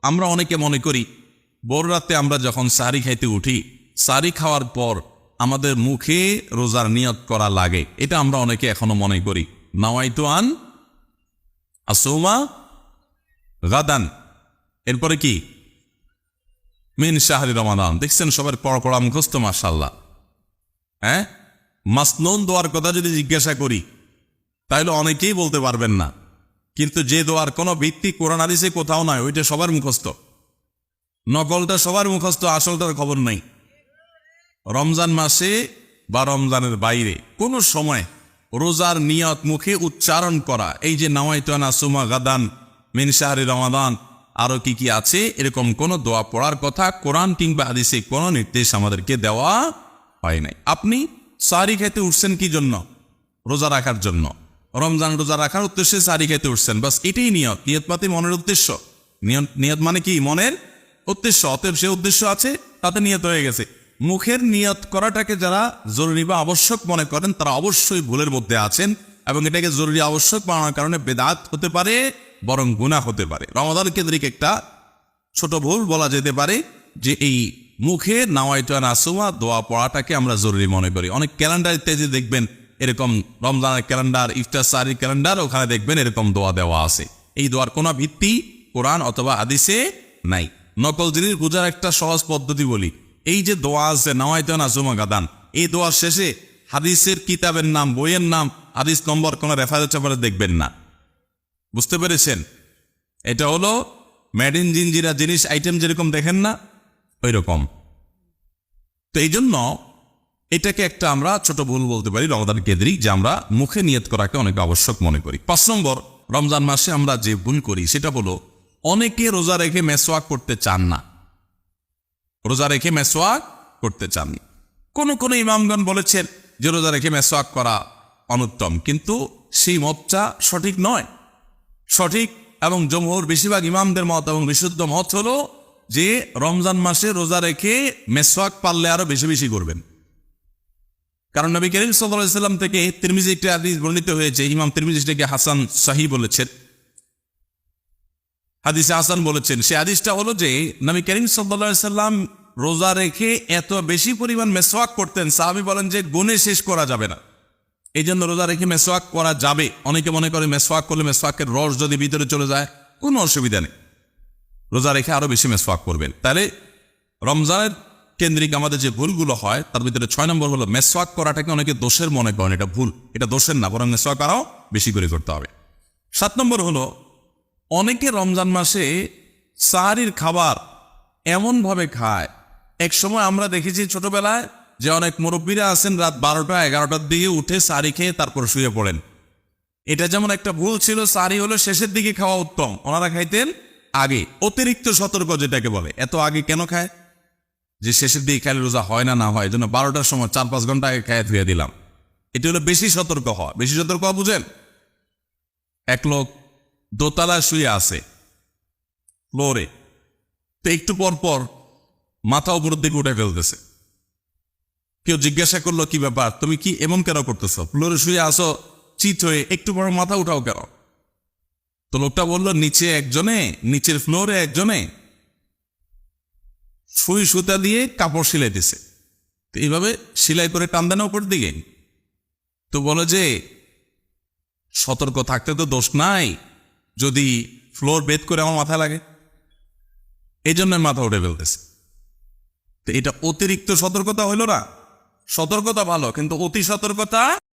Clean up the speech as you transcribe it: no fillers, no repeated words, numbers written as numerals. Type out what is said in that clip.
আমরা অনেকে মনে করি ভোর রাতে আমরা যখন সাহরি খাইতে উঠি, সাহরি খাওয়ার পর আমাদের মুখে রোজার নিয়ত করা লাগে। এটা আমরা অনেকে এখনো মনে করি, নাওয়াইতু আন আসুমা গাদান, এরপরে কি মিন শাহরি রমাদান। দেখছেন সবার পড়া মুখস্থ, মাশাআল্লাহ। হ্যাঁ, মাসনুন দোয়ার কথা যদি জিজ্ঞাসা করি তাহলে অনেকেই বলতে পারবেন না, কিন্তু যে দোয়ার কোনো ভিত্তি কোরআন হাদিসে কোথাও নয়, ওইটা সবার মুখস্থ। নকলটা সবার মুখস্থ, আসলটার খবর নেই। রমজান মাসে বা রমজানের বাইরে কোনো সময় রোজার নিয়ত মুখে উচ্চারণ করা, এই যে নাওয়াইতু আন আসুমা গাদান মিন শাহরি রমাদান, আরো কি কি আছে, এরকম কোন দোয়া পড়ার কথা কোরআন কিংবা হাদিসে কোনো নির্দেশ আমাদেরকে দেওয়া হয় নাই। আপনি সাহরি খেতে উঠছেন কি জন্য? রোজা রাখার জন্য। রমজান রোজা রাখার উদ্দেশ্যে সাহরি খেতে উঠছেন, বাস এটাই নিয়ত। নিয়ত মানে মনের উদ্দেশ্য। নিয়ত মানে কি? মনের উদ্দেশ্য। অতএব সে উদ্দেশ্য আছে, তাতে নিয়ত হয়ে গেছে। মুখের নিয়ত করাটাকে যারা জরুরি বা আবশ্যক মনে করেন তারা অবশ্যই ভুলের মধ্যে আছেন, এবং এটাকে জরুরি আবশ্যক বানানোর কারণে বেদাত হতে পারে, বরং গুনাহ হতে পারে। রমাদান কেন্দ্রিক একটা ছোট ভুল বলা যেতে পারে যে এই মুখে নাওয়াইতু আন আসুমা দোয়া পড়াটাকে আমরা জরুরি মনে করি। অনেক ক্যালেন্ডার ইত্যাদি দেখবেন এরকম, রমজানের ক্যালেন্ডার, ইফতার সাহরির ক্যালেন্ডার, ওখানে দেখবেন এরকম দোয়া দেওয়া আছে। এই দোয়ার কোনো ভিত্তি কোরআন অথবা হাদিসে নাই। নকল জিনিস বোঝার একটা সহজ পদ্ধতি বলি, এই যে দোয়া আছে নাওয়াইতু আন আসুমা গাদান, এই দোয়ার শেষে হাদিসের কিতাবের নাম, বইয়ের নাম, হাদিস নম্বর, কোনো রেফারেন্স দেখবেন না। বুঝতে পেরেছেন? এটা হলো মেড ইন জিনজিরা জিনিস আইটেম যেরকম দেখেন না, ওই রকম। তো এই জন্য এটাকে একটা আমরা ছোট ভুল বলতে পারি রমজান কেন্দ্রিক, যে আমরা মুখে নিয়ত করাকে অনেক আবশ্যক মনে করি। 5 নম্বর, রমজান মাসে আমরা যে ভুল করি সেটা হলো অনেকে রোজা রেখে মেসওয়াক করতে চান না। রোজা রেখে মেসওয়াক করতে চান না। কোন ইমামগণ বলেছেন যে রোজা রেখে মেসওয়াক করা অনুত্তম, কিন্তু সেই মতটা সঠিক নয়। সঠিক এবং জমহুর বেশিরভাগ ইমামদের মত এবং বিশুদ্ধ মত হলো যে রমজান মাসে রোজা রেখে মেসওয়াক পারলে আরো বেশি বেশি করবেন। কারণ নবী করিম সাল্লাল্লাহু আলাইহি ওয়াসাল্লাম থেকে তিরমিজি একটি হাদিস বর্ণিত হয়েছে, ইমাম তিরমিজি এটাকে হাসান সহিহ বলেছেন, হাদিসে হাসান বলেছেন। সে হাদিসটা হলো যে নবী করিম সাল্লাল্লাহু আলাইহি ওয়াসাল্লাম রোজা রেখে এত বেশি পরিমাণ মেসওয়াক করতেন, সাহাবী বলেন যে গুণে শেষ করা যাবে না। এই জন্য রোজা রেখে মেসওয়াক করা যাবে। অনেকে মনে করে মেসওয়াক করলে মেসওয়াকের রস যদি ভিতরে চলে যায় কোনো অসুবিধা নেই, রোজা রেখে আরো বেশি মেসওয়াক করবেন। তাহলে রমজানের কেন্দ্রিক আমাদের যে ভুলগুলো হয় তার ভিতরে 6 নম্বর হলো মেসওয়াক করাটাকে অনেকে দোষের মনে করেন। এটা ভুল, এটা দোষের না, বরং মেসওয়াক আরও বেশি করে করতে হবে। 7 নম্বর হলো অনেকে রমজান মাসে সাহরির খাবার এমনভাবে খায়, এক সময় আমরা দেখেছি ছোটবেলায় যে অনেক মুরব্বীরা আছেন রাত 12টা 11টার দিকে উঠে সাহরি খেয়ে তারপর শুয়ে পড়েন। এটা যেমন একটা ভুল ছিল। সাহরি হলো শেষের দিকে খাওয়া উত্তম, ওনারা খাইতেন আগে। অতিরিক্ত সতর্ক যেটাকে বলে। এত আগে কেন খায়? যে শেষের দিকে খাইলে রোজা হয় না হয়, এই জন্য 12টার সময় 4-5 ঘন্টা আগে খাইয়ে ধুয়ে দিলাম। এটা হলো বেশি সতর্ক হওয়া। বেশি সতর্ক হওয়া বুঝেন? এক লোক দোতলায় শুয়ে আছে ফ্লোরে, তো একটু পর পর মাথা উপরের দিকে উঠে ফেলতেছে। কেউ জিজ্ঞাসা করলো কি ব্যাপার, তুমি কি এমন কেন করতেছো? ফ্লোরে শুয়ে আসো চিত হয়ে, একটু বড় মাথা উঠাও কেন? তো লোকটা বললো নিচের ফ্লোরে একজনে সুই সুতা দিয়ে কাপড় সিলাইতেছে, তো এইভাবে সিলাই করে টান দেন উপর দিকে। তো বলে যে সতর্ক থাকতে তো দোষ নাই, যদি ফ্লোর বেদ করে আমার মাথা লাগে, এই জন্য মাথা উঠে ফেলতেছে। তো এটা অতিরিক্ত সতর্কতা হইল না? সতর্কতা ভালো, কিন্তু অতি সতর্কতা